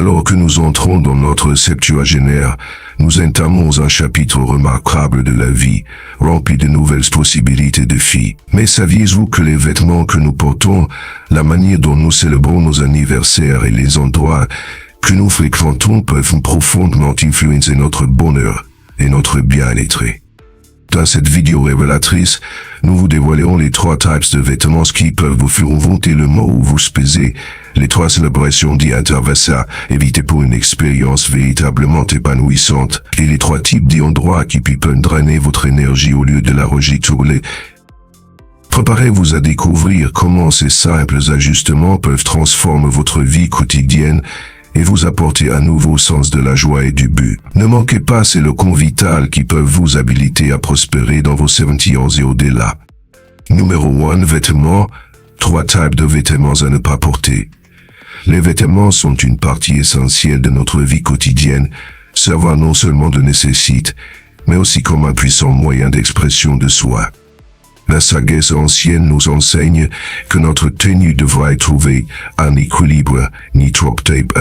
Alors que nous entrons dans notre septuagénaire, nous entamons un chapitre remarquable de la vie, rempli de nouvelles possibilités de vie. Mais saviez-vous que les vêtements que nous portons, la manière dont nous célébrons nos anniversaires et les endroits que nous fréquentons peuvent profondément influencer notre bonheur et notre bien-être? Dans cette vidéo révélatrice, nous vous dévoilerons les 3 types de vêtements qui peuvent vous faire inventer le mot où vous pesez, les 3 célébrations d'anniversaire évitées pour une expérience véritablement épanouissante, et les 3 types d'endroits qui peuvent drainer votre énergie au lieu de la rejeter. Préparez-vous à découvrir comment ces simples ajustements peuvent transformer votre vie quotidienne et vous apporter un nouveau sens de la joie et du but. Ne manquez pas ces leçons vitales qui peuvent vous habiliter à prospérer dans vos 70 ans et au-delà. Numéro 1. Vêtements. 3 types de vêtements à ne pas porter. Les vêtements sont une partie essentielle de notre vie quotidienne, servant non seulement de nécessité, mais aussi comme un puissant moyen d'expression de soi. La sagesse ancienne nous enseigne que notre tenue devrait trouver un équilibre, ni trop tape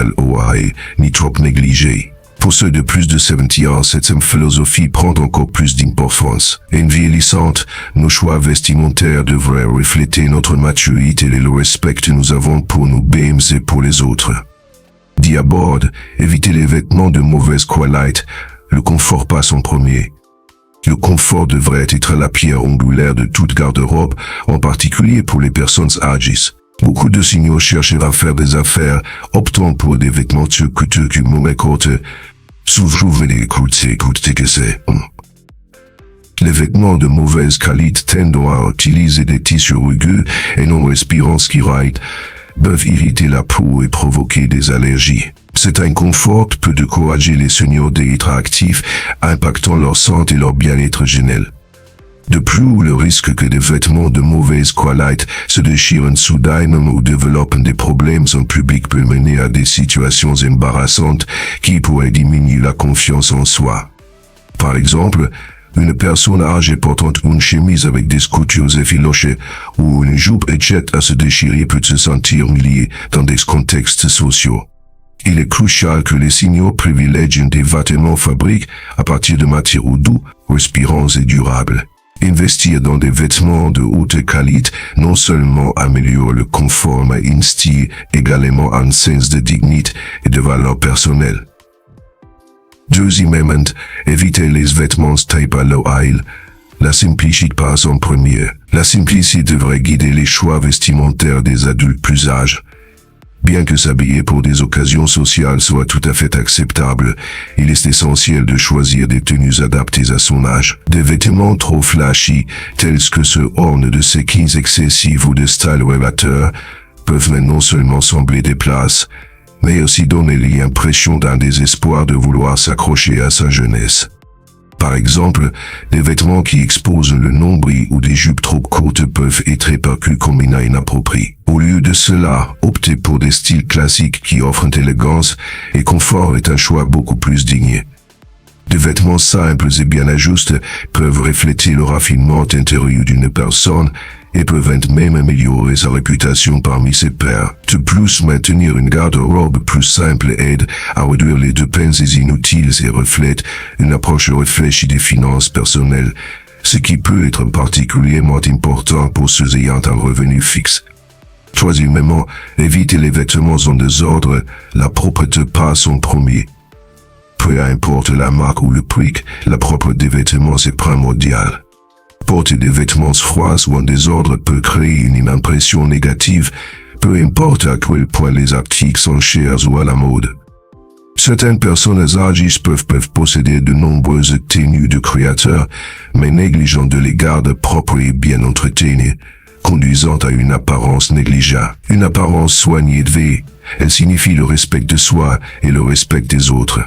ni trop négligé. Pour ceux de plus de 70 ans, cette philosophie prend encore plus d'importance. En vieillissant, nos choix vestimentaires devraient refléter notre maturité et le respect que nous avons pour nous-mêmes et pour les autres. D'abord, évitez les vêtements de mauvaise qualité, le confort passe en premier. Le confort devrait être la pierre angulaire de toute garde-robe, en particulier pour les personnes âgées. Beaucoup de signaux cherchent à faire des affaires, optant pour des vêtements coûteux du mauvais côté. Souvent les écoutez que c'est. Les vêtements de mauvaise qualité tendent à utiliser des tissus rugueux et non respirants qui peuvent irriter la peau et provoquer des allergies. Cet inconfort peut décourager les signaux d'être actifs, impactant leur santé et leur bien-être général. De plus, le risque que des vêtements de mauvaise qualité se déchirent soudainement ou développent des problèmes en public peut mener à des situations embarrassantes qui pourraient diminuer la confiance en soi. Par exemple, une personne âgée portant une chemise avec des coutures effilochées ou une jupe échette à se déchirer peut se sentir humilié dans des contextes sociaux. Il est crucial que les signaux privilégient des vêtements fabriqués à partir de matières douces, respirants et durables. Investir dans des vêtements de haute qualité non seulement améliore le confort mais instille également un sens de dignité et de valeur personnelle. Deuxièmement, évitez les vêtements tape à l'oreille. La simplicité passe en premier. La simplicité devrait guider les choix vestimentaires des adultes plus âgés. Bien que s'habiller pour des occasions sociales soit tout à fait acceptable, il est essentiel de choisir des tenues adaptées à son âge. Des vêtements trop flashy, tels que ceux ornent de séquins excessifs ou de styles révélateurs, peuvent non seulement sembler déplacés, mais aussi donner l'impression d'un désespoir de vouloir s'accrocher à sa jeunesse. Par exemple, des vêtements qui exposent le nombril ou des jupes trop courtes peuvent être perçus comme inappropriés. Au lieu de cela, opter pour des styles classiques qui offrent élégance et confort est un choix beaucoup plus digne. Des vêtements simples et bien ajustés peuvent refléter le raffinement intérieur d'une personne et peuvent même améliorer sa réputation parmi ses pairs. De plus, maintenir une garde-robe plus simple aide à réduire les dépenses inutiles et reflète une approche réfléchie des finances personnelles, ce qui peut être particulièrement important pour ceux ayant un revenu fixe. Troisièmement, évitez les vêtements en désordre, la propreté passe en premier. Peu importe la marque ou le prix, la propreté des vêtements est primordiale. Porter des vêtements froids ou en désordre peut créer une impression négative, peu importe à quel point les articles sont chers ou à la mode. Certaines personnes âgées peuvent posséder de nombreuses tenues de créateurs, mais négligent de les garder propres et bien entretenues, conduisant à une apparence négligeable. Une apparence soignée de vie, elle signifie le respect de soi et le respect des autres.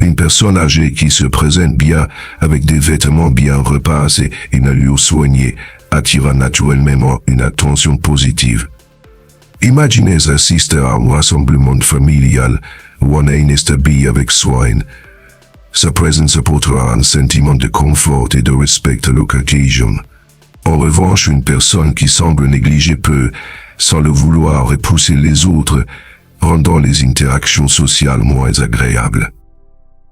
Une personne âgée qui se présente bien avec des vêtements bien repassés et une allure soignée attire naturellement une attention positive. Imaginez assister à un rassemblement familial où on est habillé avec soin. Sa présence apportera un sentiment de confort et de respect à l'occasion. En revanche, une personne qui semble négliger peut, sans le vouloir, repousser les autres, rendant les interactions sociales moins agréables.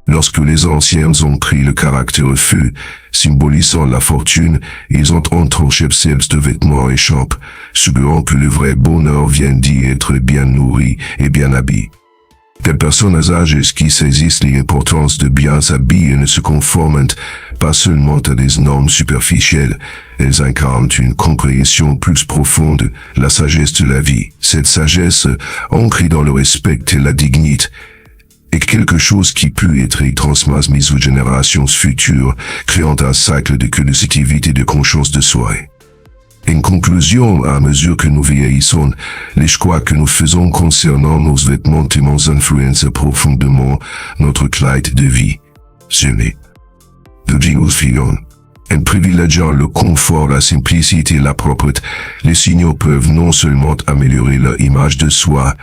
Lorsque les anciens ont pris le caractère feu, symbolisant la fortune, ils ont entranché de vêtements échampes, suggérant que le vrai bonheur vient d'y être bien nourri et bien habillé. Les personnes âgées qui saisissent l'importance de bien s'habiller ne se conforment pas seulement à des normes superficielles, elles incarnent une compréhension plus profonde, la sagesse de la vie. Cette sagesse, ancrée dans le respect et la dignité, est quelque chose qui peut être transmis aux générations futures, créant un cycle de curiosité et de conscience de soi. En conclusion, à mesure que nous vieillissons, les choix que nous faisons concernant nos vêtements influencent profondément notre qualité de vie. En privilégiant le confort, la simplicité et la propreté, les signaux peuvent non seulement améliorer leur image de soi,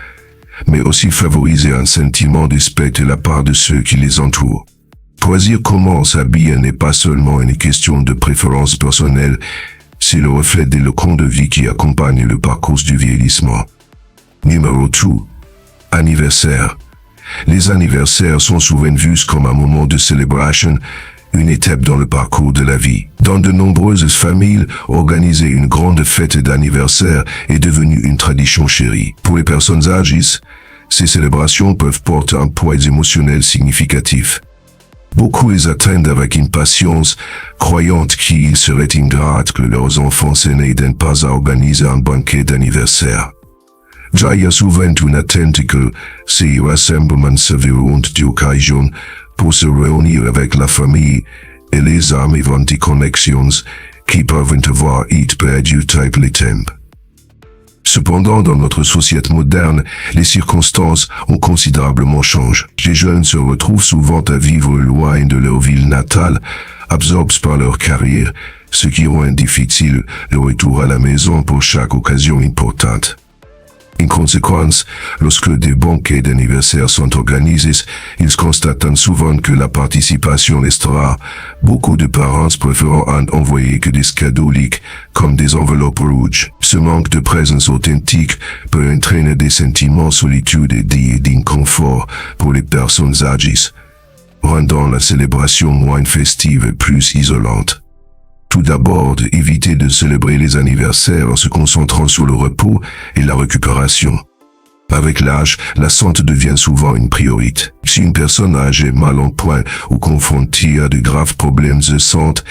mais aussi favoriser un sentiment de respect de la part de ceux qui les entourent. Choisir comment s'habiller n'est pas seulement une question de préférence personnelle, c'est le reflet des leçons de vie qui accompagnent le parcours du vieillissement. Numéro 2. Anniversaire. Les anniversaires sont souvent vus comme un moment de célébration, une étape dans le parcours de la vie. Dans de nombreuses familles, organiser une grande fête d'anniversaire est devenu une tradition chérie. Pour les personnes âgées, ces célébrations peuvent porter un poids émotionnel significatif. Beaucoup les attendent avec impatience, croyant qu'il serait ingrat que leurs enfants aînés n'aient pas à organiser un banquet d'anniversaire. Il y a souvent une attente que ces rassemblements serviront d'occasion pour se réunir avec la famille et les amis vont des connexions qui peuvent avoir été perdues avec le temps. Cependant, dans notre société moderne, les circonstances ont considérablement changé. Les jeunes se retrouvent souvent à vivre loin de leur ville natale, absorbés par leur carrière, ce qui rend difficile le retour à la maison pour chaque occasion importante. En conséquence, lorsque des banquets d'anniversaire sont organisés, ils constatent souvent que la participation est rare. Beaucoup de parents préfèrent envoyer que des cadeaux liques, comme des enveloppes rouges. Ce manque de présence authentique peut entraîner des sentiments de solitude et d'inconfort pour les personnes âgées, rendant la célébration moins festive et plus isolante. Tout d'abord, éviter de célébrer les anniversaires en se concentrant sur le repos et la récupération. Avec l'âge, la santé devient souvent une priorité. Si une personne âgée est mal en point ou confrontée à de graves problèmes de santé,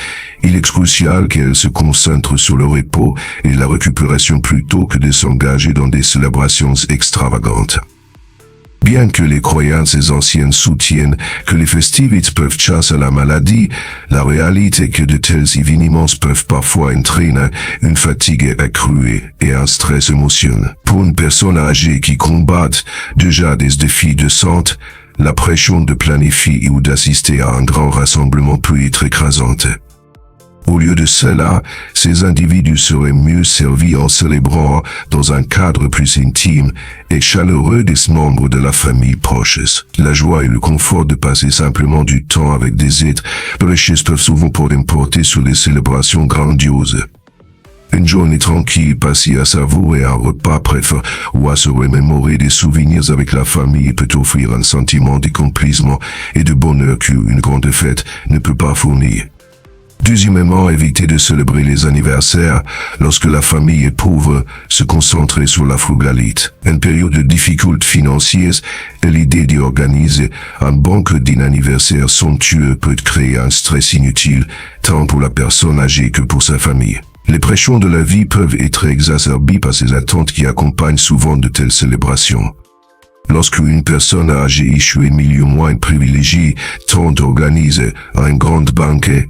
il est crucial qu'elle se concentre sur le repos et la récupération plutôt que de s'engager dans des célébrations extravagantes. Bien que les croyances anciennes soutiennent que les festivités peuvent chasser la maladie, la réalité est que de tels événements peuvent parfois entraîner une fatigue accrue et un stress émotionnel. Pour une personne âgée qui combat déjà des défis de santé, la pression de planifier ou d'assister à un grand rassemblement peut être écrasante. Au lieu de cela, ces individus seraient mieux servis en célébrant dans un cadre plus intime et chaleureux des membres de la famille proches. La joie et le confort de passer simplement du temps avec des êtres proches peuvent souvent porter sur des célébrations grandioses. Une journée tranquille passée à savourer un repas préféré ou à se remémorer des souvenirs avec la famille peut offrir un sentiment d'accomplissement et de bonheur qu'une grande fête ne peut pas fournir. Deuxièmement, éviter de célébrer les anniversaires lorsque la famille est pauvre, se concentrer sur la frugalité. En période de difficultés financières, l'idée d'organiser un banquet d'anniversaire somptueux peut créer un stress inutile, tant pour la personne âgée que pour sa famille. Les pressions de la vie peuvent être exacerbées par ces attentes qui accompagnent souvent de telles célébrations. Lorsqu'une personne âgée issue d'un milieu moins privilégié tente d'organiser un grand banquet,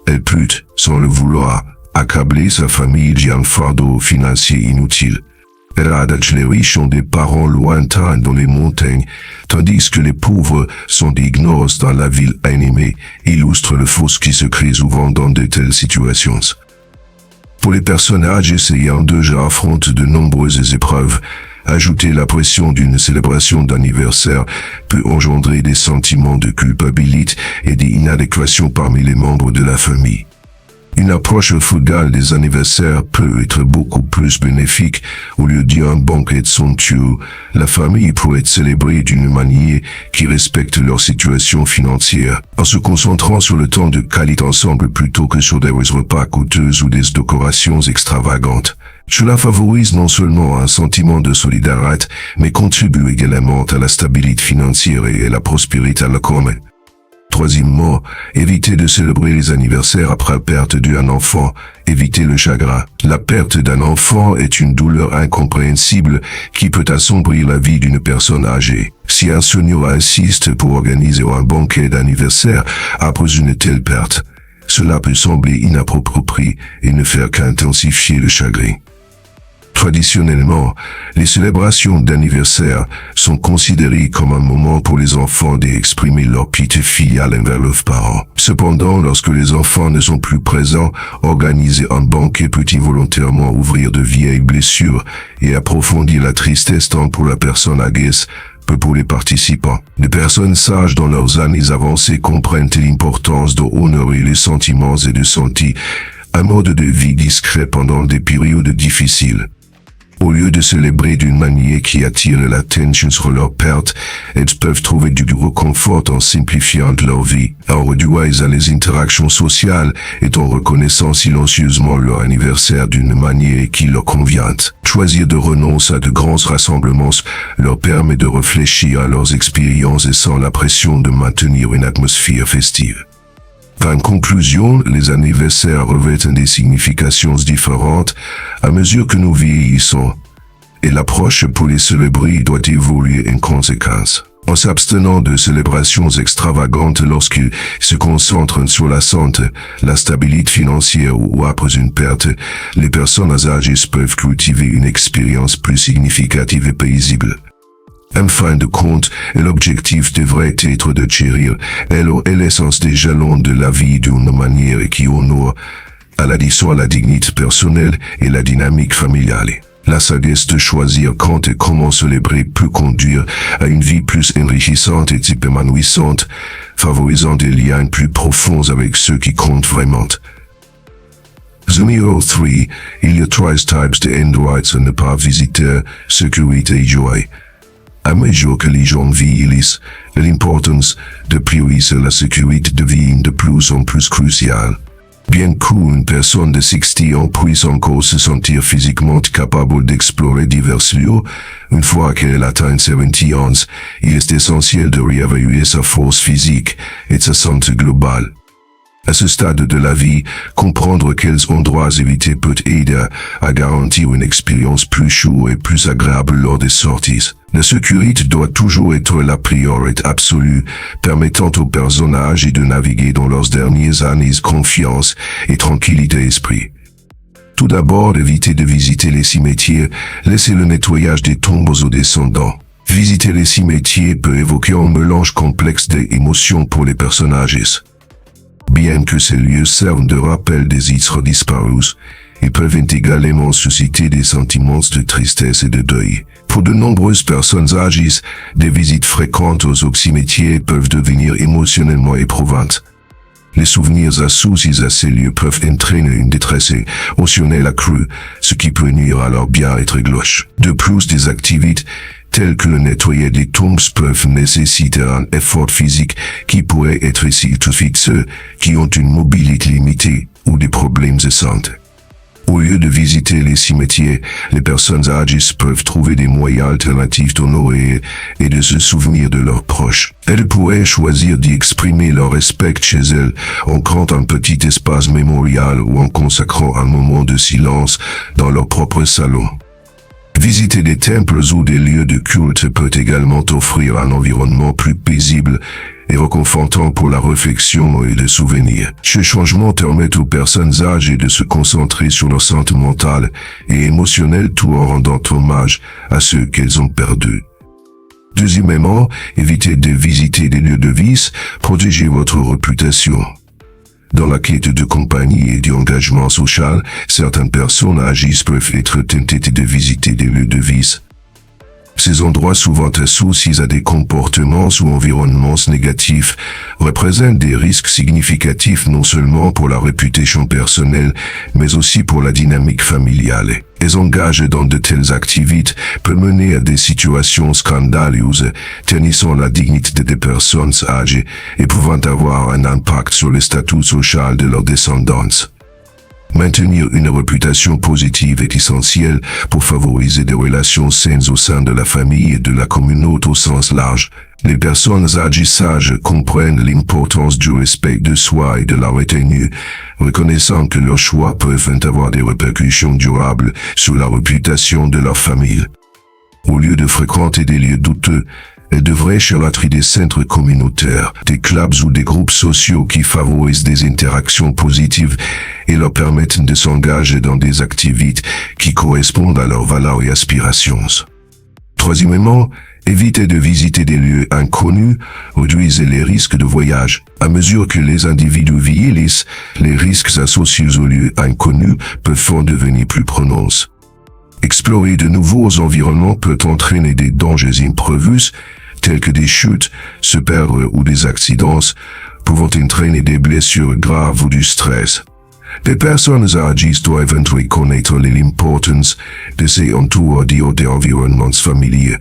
elle peut, sans le vouloir, accabler sa famille d'un fardeau financier inutile. Les riches ont des parents lointains dans les montagnes, tandis que les pauvres sont des ignoros dans la ville animée, illustre le fossé qui se crée souvent dans de telles situations. Pour les personnes âgées ayant déjà affronté de nombreuses épreuves, ajouter la pression d'une célébration d'anniversaire peut engendrer des sentiments de culpabilité et d'inadéquation parmi les membres de la famille. Une approche frugale des anniversaires peut être beaucoup plus bénéfique. Au lieu d'un banquet somptueux, la famille pourrait célébrer d'une manière qui respecte leur situation financière, en se concentrant sur le temps de qualité ensemble plutôt que sur des repas coûteux ou des décorations extravagantes. Cela favorise non seulement un sentiment de solidarité, mais contribue également à la stabilité financière et à la prospérité à la commune. Troisièmement, éviter de célébrer les anniversaires après la perte d'un enfant, éviter le chagrin. La perte d'un enfant est une douleur incompréhensible qui peut assombrir la vie d'une personne âgée. Si un seigneur insiste pour organiser un banquet d'anniversaire après une telle perte, cela peut sembler inapproprié et ne faire qu'intensifier le chagrin. Traditionnellement, les célébrations d'anniversaire sont considérées comme un moment pour les enfants d'exprimer leur piété filiale envers leurs parents. Cependant, lorsque les enfants ne sont plus présents, organiser un banquet peut involontairement ouvrir de vieilles blessures et approfondir la tristesse tant pour la personne âgée que pour les participants. Les personnes sages dans leurs années avancées comprennent l'importance d'honorer les sentiments et de sentir un mode de vie discret pendant des périodes difficiles. Au lieu de célébrer d'une manière qui attire l'attention sur leur perte, elles peuvent trouver du réconfort en simplifiant leur vie, en réduisant les interactions sociales et en reconnaissant silencieusement leur anniversaire d'une manière qui leur convient. Choisir de renoncer à de grands rassemblements leur permet de réfléchir à leurs expériences et sans la pression de maintenir une atmosphère festive. En conclusion, les anniversaires revêtent des significations différentes à mesure que nous vieillissons, et l'approche pour les célébrer doit évoluer en conséquence. En s'abstenant de célébrations extravagantes lorsqu'ils se concentrent sur la santé, la stabilité financière ou après une perte, les personnes âgées peuvent cultiver une expérience plus significative et paisible. En fin de compte, l'objectif devrait être de chérir l'essence des jalons de la vie d'une manière qui honore à l'addition à la dignité personnelle et la dynamique familiale. La sagesse de choisir quand et comment célébrer peut conduire à une vie plus enrichissante et épanouissante, favorisant des liens plus profonds avec ceux qui comptent vraiment. Numéro 3, il y a 3 types de endroits à ne pas visiter, sécurité et joie. À mesure que les gens vieillissent, l'importance de prioriser la sécurité devient de plus en plus cruciale. Bien qu'une personne de 60 ans puisse encore se sentir physiquement capable d'explorer divers lieux, une fois qu'elle atteint 70 ans, il est essentiel de réévaluer sa force physique et sa santé globale. À ce stade de la vie, comprendre quels endroits éviter peut aider à garantir une expérience plus chaude et plus agréable lors des sorties. La sécurité doit toujours être la priorité absolue, permettant aux personnes âgées de naviguer dans leurs dernières années confiance et tranquillité d'esprit. Tout d'abord, éviter de visiter les cimetières, laissez le nettoyage des tombes aux descendants. Visiter les cimetières peut évoquer un mélange complexe d'émotions pour les personnes âgées. Bien que ces lieux servent de rappel des êtres disparus, ils peuvent également susciter des sentiments de tristesse et de deuil. Pour de nombreuses personnes âgées, des visites fréquentes aux cimetières peuvent devenir émotionnellement éprouvantes. Les souvenirs associés à ces lieux peuvent entraîner une détresse émotionnelle accrue, ce qui peut nuire à leur bien-être gauche. De plus, des activités telles que le nettoyer des tombes peuvent nécessiter un effort physique qui pourrait être suffisant ceux qui ont une mobilité limitée ou des problèmes de santé. Au lieu de visiter les cimetières, les personnes âgées peuvent trouver des moyens alternatifs d'honorer et de se souvenir de leurs proches. Elles pourraient choisir d'y exprimer leur respect chez elles en créant un petit espace mémorial ou en consacrant un moment de silence dans leur propre salon. Visiter des temples ou des lieux de culte peut également offrir un environnement plus paisible et réconfortant pour la réflexion et le souvenir. Ce changement permet aux personnes âgées de se concentrer sur leur santé mentale et émotionnelle tout en rendant hommage à ceux qu'elles ont perdus. Deuxièmement, évitez de visiter des lieux de vice, protégez votre réputation. Dans la quête de compagnie et d'engagement social, certaines personnes âgées peuvent être tentées de visiter des lieux de vice. Ces endroits souvent associés à des comportements ou environnements négatifs représentent des risques significatifs non seulement pour la réputation personnelle, mais aussi pour la dynamique familiale. Les engages dans de telles activités peuvent mener à des situations scandaleuses, ternissant la dignité des personnes âgées et pouvant avoir un impact sur le statut social de leurs descendants. Maintenir une réputation positive est essentiel pour favoriser des relations saines au sein de la famille et de la communauté au sens large. Les personnes âgées sages comprennent l'importance du respect de soi et de la retenue, reconnaissant que leurs choix peuvent avoir des répercussions durables sur la réputation de leur famille. Au lieu de fréquenter des lieux douteux, elles devraient choisir des centres communautaires, des clubs ou des groupes sociaux qui favorisent des interactions positives et leur permettent de s'engager dans des activités qui correspondent à leurs valeurs et aspirations. Troisièmement, éviter de visiter des lieux inconnus, réduisez les risques de voyage. À mesure que les individus vieillissent, les risques associés aux lieux inconnus peuvent devenir plus prononcés. Explorer de nouveaux environnements peut entraîner des dangers imprévus, tels que des chutes, se perdre ou des accidents, pouvant entraîner des blessures graves ou du stress. Les personnes âgées doivent reconnaître l'importance de ces entours des environnements familiers,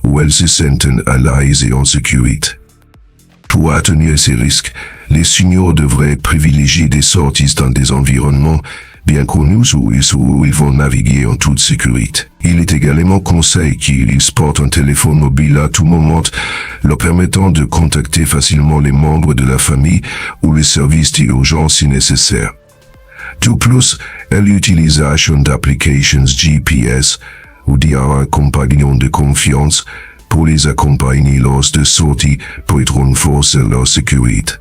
où elles se sentent à l'aise et en sécurité. Pour atténuer ces risques, les seniors devraient privilégier des sorties dans des environnements bien connus où ils vont naviguer en toute sécurité. Il est également conseillé qu'ils portent un téléphone mobile à tout moment, leur permettant de contacter facilement les membres de la famille ou les services d'urgence si nécessaire. De plus, l'utilisation d'applications GPS ou d'un compagnon de confiance pour les accompagner lors de sorties peut renforcer leur sécurité.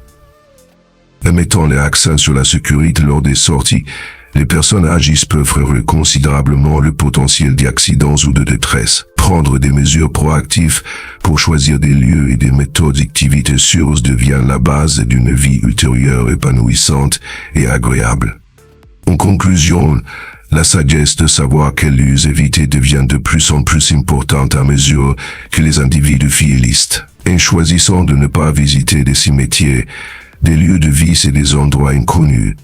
En mettant l'accent sur la sécurité lors des sorties, les personnes âgées peuvent réduire considérablement le potentiel d'accidents ou de détresse. Prendre des mesures proactives pour choisir des lieux et des méthodes d'activité sûres devient la base d'une vie ultérieure épanouissante et agréable. En conclusion, la sagesse de savoir quels lieux éviter devient de plus en plus importante à mesure que les individus vieillissent. En choisissant de ne pas visiter des cimetières, des lieux de vie et des endroits inconnus,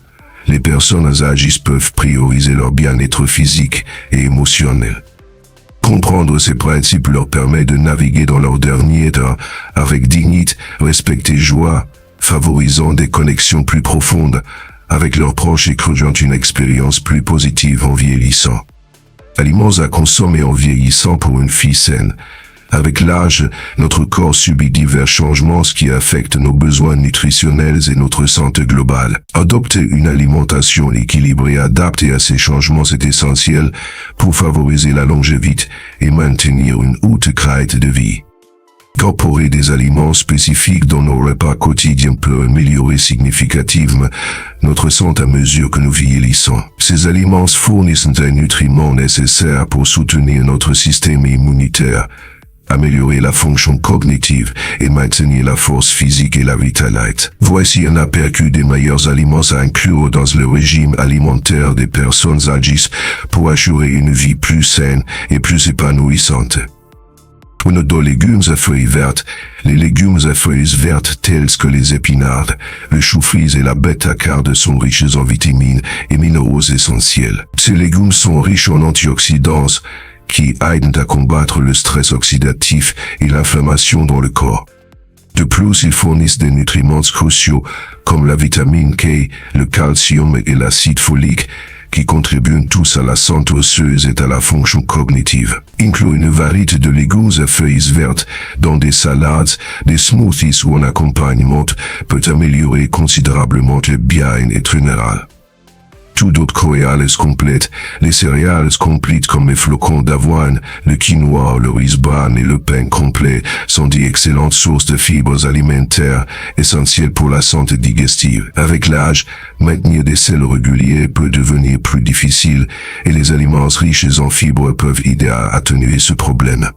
les personnes âgées peuvent prioriser leur bien-être physique et émotionnel. Comprendre ces principes leur permet de naviguer dans leur dernier temps avec dignité, respect et joie, favorisant des connexions plus profondes avec leurs proches et créant une expérience plus positive en vieillissant. Aliments à consommer en vieillissant pour une vie saine. Avec l'âge, notre corps subit divers changements qui affectent nos besoins nutritionnels et notre santé globale. Adopter une alimentation équilibrée adaptée à ces changements est essentiel pour favoriser la longévité et maintenir une haute qualité de vie. Incorporer des aliments spécifiques dans nos repas quotidiens peut améliorer significativement notre santé à mesure que nous vieillissons. Ces aliments fournissent des nutriments nécessaires pour soutenir notre système immunitaire, améliorer la fonction cognitive et maintenir la force physique et la vitalité. Voici un aperçu des meilleurs aliments à inclure dans le régime alimentaire des personnes âgées pour assurer une vie plus saine et plus épanouissante. Pour nos légumes à feuilles vertes, les légumes à feuilles vertes tels que les épinards, le chou-frise et la bêta-carotène sont riches en vitamines et minéraux essentiels. Ces légumes sont riches en antioxydants, qui aident à combattre le stress oxydatif et l'inflammation dans le corps. De plus, ils fournissent des nutriments cruciaux comme la vitamine K, le calcium et l'acide folique, qui contribuent tous à la santé osseuse et à la fonction cognitive. Inclure une variété de légumes à feuilles vertes dans des salades, des smoothies ou en accompagnement peut améliorer considérablement le bien-être général. Tout d'autres céréales complètes, les céréales complètes comme les flocons d'avoine, le quinoa, le riz bran et le pain complet sont des excellentes sources de fibres alimentaires essentielles pour la santé digestive. Avec l'âge, maintenir des sels réguliers peut devenir plus difficile et les aliments riches en fibres peuvent aider à atténuer ce problème.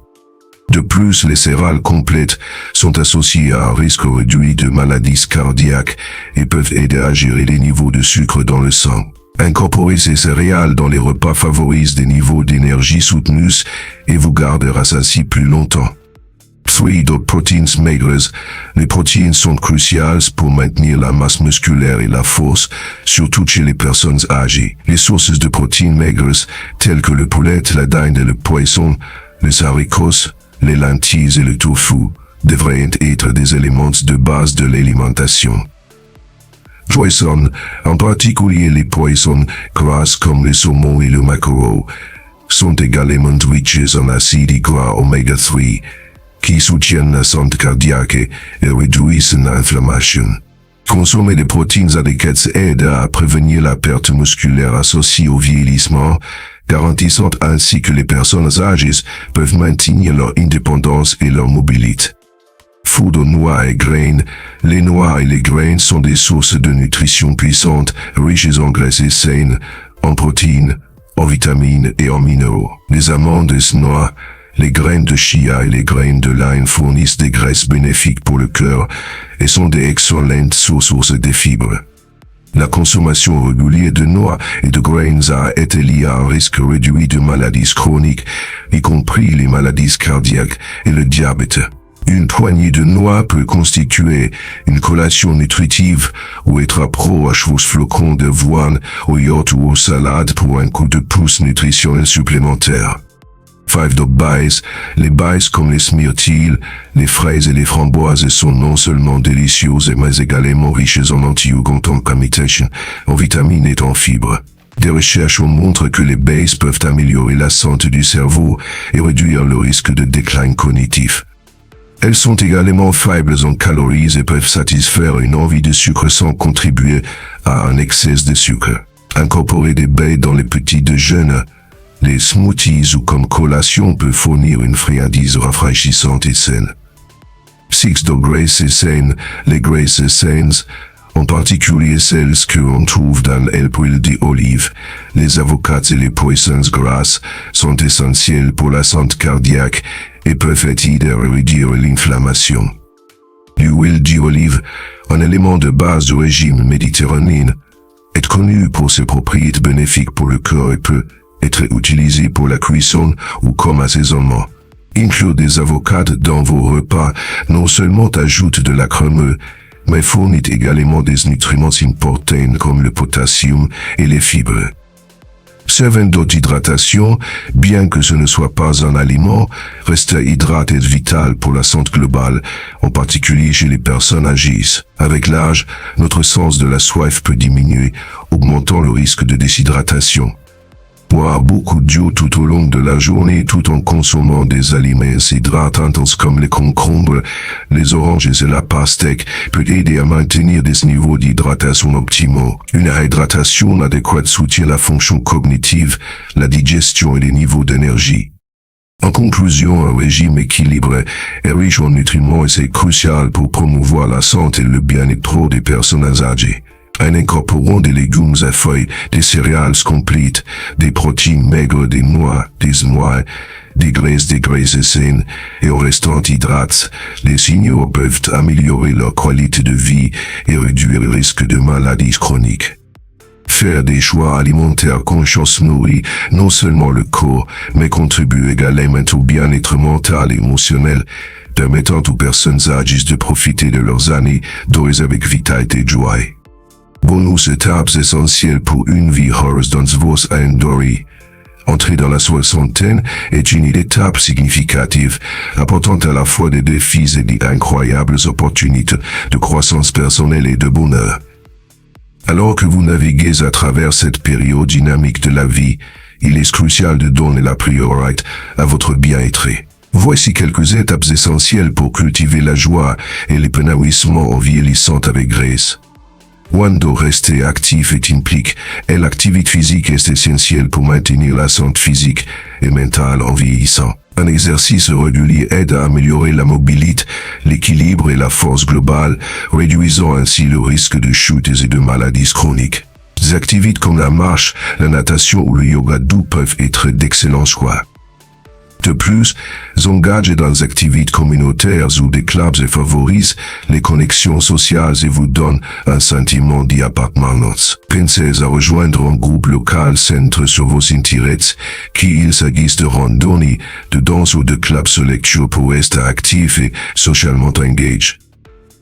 De plus, les céréales complètes sont associées à un risque réduit de maladies cardiaques et peuvent aider à gérer les niveaux de sucre dans le sang. Incorporez ces céréales dans les repas favorise des niveaux d'énergie soutenus et vous gardera ainsi plus longtemps. 3. Proteins maigres. Les protéines sont cruciales pour maintenir la masse musculaire et la force, surtout chez les personnes âgées. Les sources de protéines maigres, telles que le poulet, la dinde et le poisson, les haricots, les lentilles et le tofu, devraient être des éléments de base de l'alimentation. Poissons, en particulier les poissons gras comme le saumon et le maquereau, sont également riches en acides gras oméga 3, qui soutiennent la santé cardiaque et réduisent l'inflammation. Consommer des protéines adéquates aide à prévenir la perte musculaire associée au vieillissement, garantissant ainsi que les personnes âgées peuvent maintenir leur indépendance et leur mobilité. Food aux noix et graines. Les noix et les graines sont des sources de nutrition puissantes, riches en graisses saines, en protéines, en vitamines et en minéraux. Les amandes et noix, les graines de chia et les graines de lin fournissent des graisses bénéfiques pour le cœur et sont des excellentes sources de fibres. La consommation régulière de noix et de graines a été liée à un risque réduit de maladies chroniques, y compris les maladies cardiaques et le diabète. Une poignée de noix peut constituer une collation nutritive ou être proche aux flocons d'avoine, au yaourt ou aux salades pour un coup de pouce nutritionnel supplémentaire. 5. Baies. Les baies comme les myrtilles, les fraises et les framboises sont non seulement délicieuses mais également riches en antioxydants, en vitamines et en fibres. Des recherches montrent que les baies peuvent améliorer la santé du cerveau et réduire le risque de déclin cognitif. Elles sont également faibles en calories et peuvent satisfaire une envie de sucre sans contribuer à un excès de sucre. Incorporer des baies dans les petits déjeuners, les smoothies ou comme collation peut fournir une friandise rafraîchissante et saine. 6. Graisses saines. Les graisses saines, en particulier celles que l'on trouve dans l'huile d'olive, les avocats et les poissons gras, sont essentielles pour la santé cardiaque et peuvent aider à réduire l'inflammation. L'huile d'olive, un élément de base du régime méditerranéen, est connu pour ses propriétés bénéfiques pour le cœur et peut être utilisé pour la cuisson ou comme assaisonnement. Inclure des avocats dans vos repas non seulement ajoute de la crème, mais fournit également des nutriments importants comme le potassium et les fibres. 7. Hydratation. Bien que ce ne soit pas un aliment, rester hydraté est vital pour la santé globale, en particulier chez les personnes âgées. Avec l'âge, notre sens de la soif peut diminuer, augmentant le risque de déshydratation. Boire beaucoup d'eau tout au long de la journée tout en consommant des aliments hydratants comme les concombres, les oranges et la pastèque peut aider à maintenir des niveaux d'hydratation optimaux. Une hydratation adéquate soutient la fonction cognitive, la digestion et les niveaux d'énergie. En conclusion, un régime équilibré et riche en nutriments est crucial pour promouvoir la santé et le bien-être des personnes âgées. En incorporant des légumes à feuilles, des céréales complètes, des protéines maigres, des noix, des graisses saines, et en restant hydrates, les seniors peuvent améliorer leur qualité de vie et réduire le risque de maladies chroniques. Faire des choix alimentaires conscients nourrit non seulement le corps, mais contribue également au bien-être mental et émotionnel, permettant aux personnes âgées de profiter de leurs années d'ores avec vitalité et joie. Bonus étapes essentielles pour une vie heureuse dans vos endori. Entrer dans la soixantaine est une étape significative, apportant à la fois des défis et d'incroyables opportunités de croissance personnelle et de bonheur. Alors que vous naviguez à travers cette période dynamique de la vie, il est crucial de donner la priorité à votre bien-être. Voici quelques étapes essentielles pour cultiver la joie et l'épanouissement en vieillissant avec grâce. 1. Rester actif et l'activité physique est essentielle pour maintenir la santé physique et mentale en vieillissant. Un exercice régulier aide à améliorer la mobilité, l'équilibre et la force globale, réduisant ainsi le risque de chutes et de maladies chroniques. Des activités comme la marche, la natation ou le yoga doux peuvent être d'excellents choix. De plus, engagez dans des activités communautaires ou des clubs et favorisent les connexions sociales et vous donnent un sentiment d'appartenance. Pensez à rejoindre un groupe local centré sur vos intérêts, qu'il s'agisse de randonnée, de danse ou de clubs de lecture pour rester actif et socialement engagé.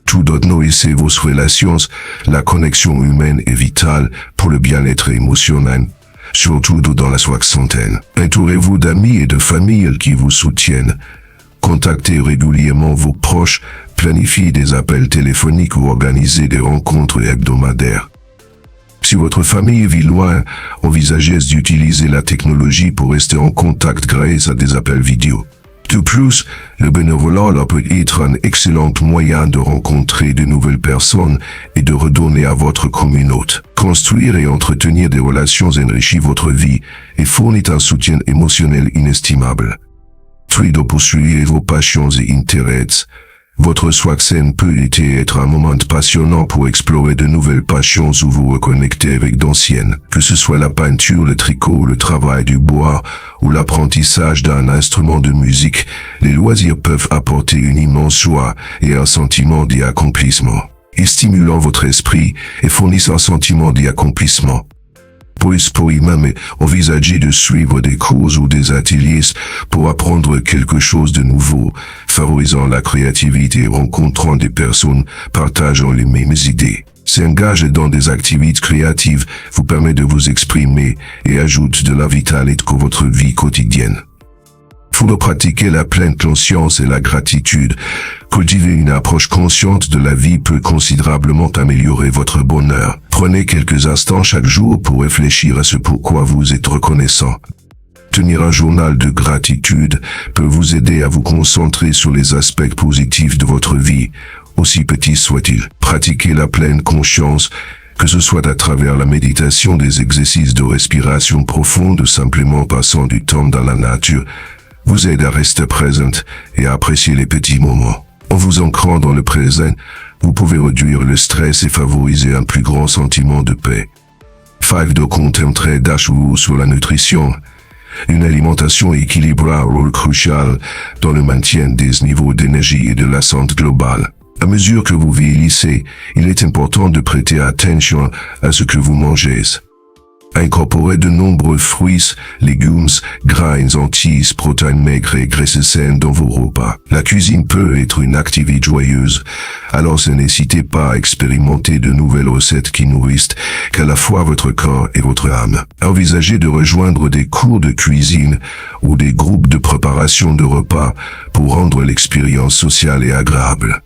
Tout d'autre nourrissez vos relations, la connexion humaine est vitale pour le bien-être émotionnel. Surtout dans la soixantaine. Entourez-vous d'amis et de familles qui vous soutiennent. Contactez régulièrement vos proches, planifiez des appels téléphoniques ou organisez des rencontres hebdomadaires. Si votre famille vit loin, envisagez d'utiliser la technologie pour rester en contact grâce à des appels vidéo. De plus, le bénévolat peut être un excellent moyen de rencontrer de nouvelles personnes et de redonner à votre communauté. Construire et entretenir des relations enrichit votre vie et fournit un soutien émotionnel inestimable. De poursuivre vos passions et intérêts. Votre soixantaine peut être un moment passionnant pour explorer de nouvelles passions ou vous reconnecter avec d'anciennes. Que ce soit la peinture, le tricot, le travail du bois ou l'apprentissage d'un instrument de musique, les loisirs peuvent apporter une immense joie et un sentiment d'accomplissement. Ils stimulant votre esprit et fournissent un sentiment d'accomplissement. Pour y-même envisager de suivre des cours ou des ateliers pour apprendre quelque chose de nouveau, favorisant la créativité et rencontrant des personnes partageant les mêmes idées. S'engager dans des activités créatives vous permet de vous exprimer et ajoute de la vitalité à votre vie quotidienne. Pour pratiquer la pleine conscience et la gratitude, cultiver une approche consciente de la vie peut considérablement améliorer votre bonheur. Prenez quelques instants chaque jour pour réfléchir à ce pourquoi vous êtes reconnaissant. Tenir un journal de gratitude peut vous aider à vous concentrer sur les aspects positifs de votre vie, aussi petits soient-ils. Pratiquer la pleine conscience, que ce soit à travers la méditation, des exercices de respiration profonde ou simplement passant du temps dans la nature, vous aide à rester présente et à apprécier les petits moments. En vous ancrant dans le présent, vous pouvez réduire le stress et favoriser un plus grand sentiment de paix. 5. De concentrer sur la nutrition. Une alimentation équilibrée a un rôle crucial dans le maintien des niveaux d'énergie et de la santé globale. À mesure que vous vieillissez, il est important de prêter attention à ce que vous mangez. Incorporez de nombreux fruits, légumes, grains, entiers, protéines maigres et graisses saines dans vos repas. La cuisine peut être une activité joyeuse, alors n'hésitez pas à expérimenter de nouvelles recettes qui nourrissent qu'à la fois votre corps et votre âme. Envisagez de rejoindre des cours de cuisine ou des groupes de préparation de repas pour rendre l'expérience sociale et agréable.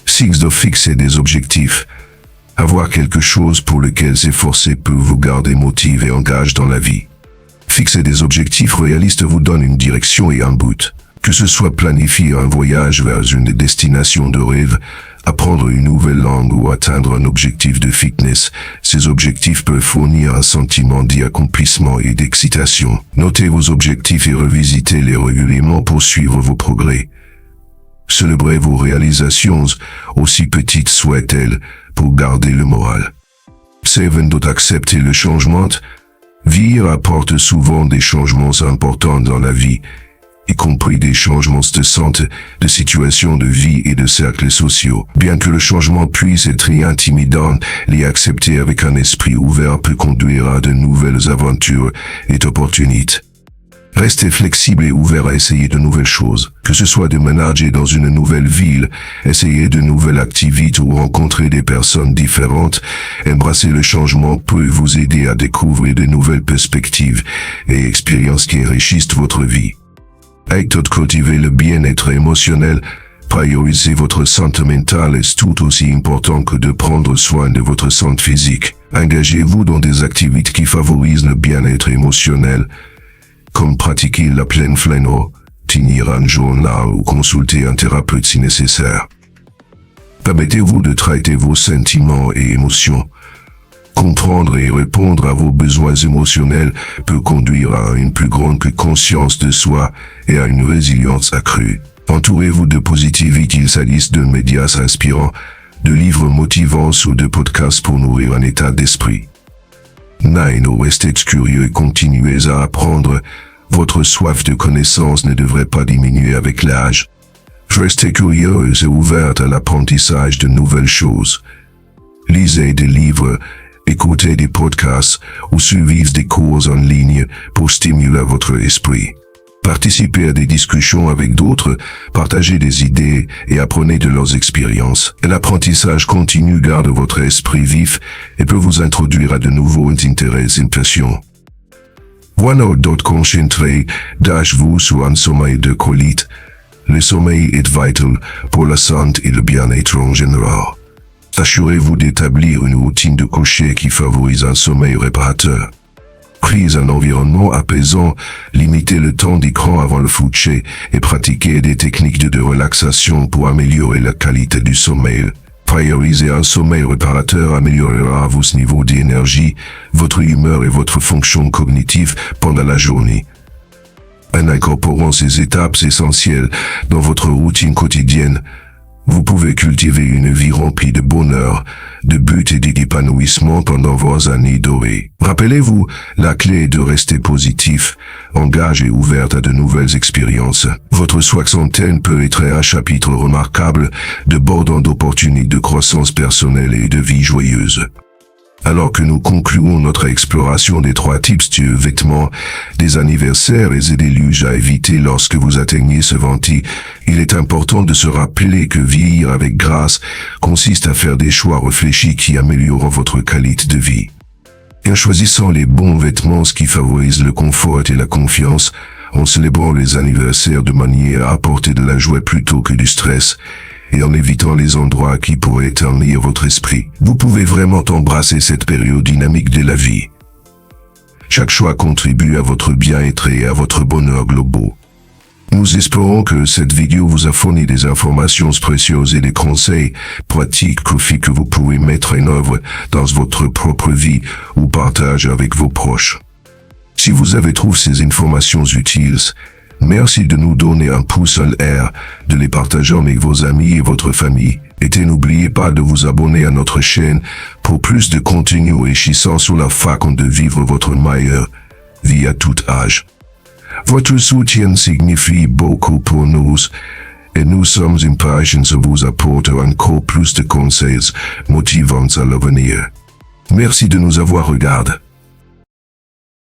6. De fixer des objectifs. Avoir quelque chose pour lequel s'efforcer peut vous garder motivé et engagé dans la vie. Fixer des objectifs réalistes vous donne une direction et un but. Que ce soit planifier un voyage vers une destination de rêve, apprendre une nouvelle langue ou atteindre un objectif de fitness, ces objectifs peuvent fournir un sentiment d'accomplissement et d'excitation. Notez vos objectifs et revisitez-les régulièrement pour suivre vos progrès. Célébrez vos réalisations, aussi petites soient-elles, pour garder le moral. 7. D'accepter le changement. Vie apporte souvent des changements importants dans la vie, y compris des changements de santé, de situation de vie et de cercles sociaux. Bien que le changement puisse être intimidant, l'y accepter avec un esprit ouvert peut conduire à de nouvelles aventures et opportunités. Restez flexible et ouvert à essayer de nouvelles choses. Que ce soit déménager dans une nouvelle ville, essayer de nouvelles activités ou rencontrer des personnes différentes, embrasser le changement peut vous aider à découvrir de nouvelles perspectives et expériences qui enrichissent votre vie. Acte de cultiver le bien-être émotionnel. Prioriser votre santé mentale est tout aussi important que de prendre soin de votre santé physique. Engagez-vous dans des activités qui favorisent le bien-être émotionnel, comme pratiquer la pleine flânerie, tenir un journal ou consulter un thérapeute si nécessaire. Permettez-vous de traiter vos sentiments et émotions. Comprendre et répondre à vos besoins émotionnels peut conduire à une plus grande conscience de soi et à une résilience accrue. Entourez-vous de positivité, il s'agisse de médias inspirants, de livres motivants ou de podcasts pour nourrir un état d'esprit. 9. Restez curieux et continuez à apprendre. Votre soif de connaissance ne devrait pas diminuer avec l'âge. Restez curieuse et ouverte à l'apprentissage de nouvelles choses. Lisez des livres, écoutez des podcasts ou suivez des cours en ligne pour stimuler votre esprit. Participez à des discussions avec d'autres, partagez des idées et apprenez de leurs expériences. L'apprentissage continu garde votre esprit vif et peut vous introduire à de nouveaux intérêts et passions. One d'autres concentrez-vous sur un sommeil de qualité. Le sommeil est vital pour la santé et le bien-être en général. Assurez-vous d'établir une routine de coucher qui favorise un sommeil réparateur. Créez un environnement apaisant, limitez le temps d'écran avant le coucher et pratiquez des techniques de relaxation pour améliorer la qualité du sommeil. Prioriser un sommeil réparateur améliorera votre niveau d'énergie, votre humeur et votre fonction cognitive pendant la journée. En incorporant ces étapes essentielles dans votre routine quotidienne, vous pouvez cultiver une vie remplie de bonheur, de buts et d'épanouissement pendant vos années dorées. Rappelez-vous, la clé est de rester positif, engagé et ouvert à de nouvelles expériences. Votre soixantaine peut être un chapitre remarquable, débordant d'opportunités de croissance personnelle et de vie joyeuse. Alors que nous concluons notre exploration des 3 types de vêtements, des anniversaires et des luges à éviter lorsque vous atteignez ce venti, il est important de se rappeler que vieillir avec grâce consiste à faire des choix réfléchis qui améliorent votre qualité de vie. En choisissant les bons vêtements qui favorisent le confort et la confiance, en célébrant les anniversaires de manière à apporter de la joie plutôt que du stress, et en évitant les endroits qui pourraient ternir votre esprit, vous pouvez vraiment embrasser cette période dynamique de la vie. Chaque choix contribue à votre bien-être et à votre bonheur global. Nous espérons que cette vidéo vous a fourni des informations précieuses et des conseils pratiques que vous pouvez mettre en œuvre dans votre propre vie ou partager avec vos proches. Si vous avez trouvé ces informations utiles, merci de nous donner un pouce en l'air, de les partager avec vos amis et votre famille. Et n'oubliez pas de vous abonner à notre chaîne pour plus de contenu enrichissant sur la façon de vivre votre meilleure vie à tout âge. Votre soutien signifie beaucoup pour nous et nous sommes impatients de vous apporter encore plus de conseils motivants à l'avenir. Merci de nous avoir regardé.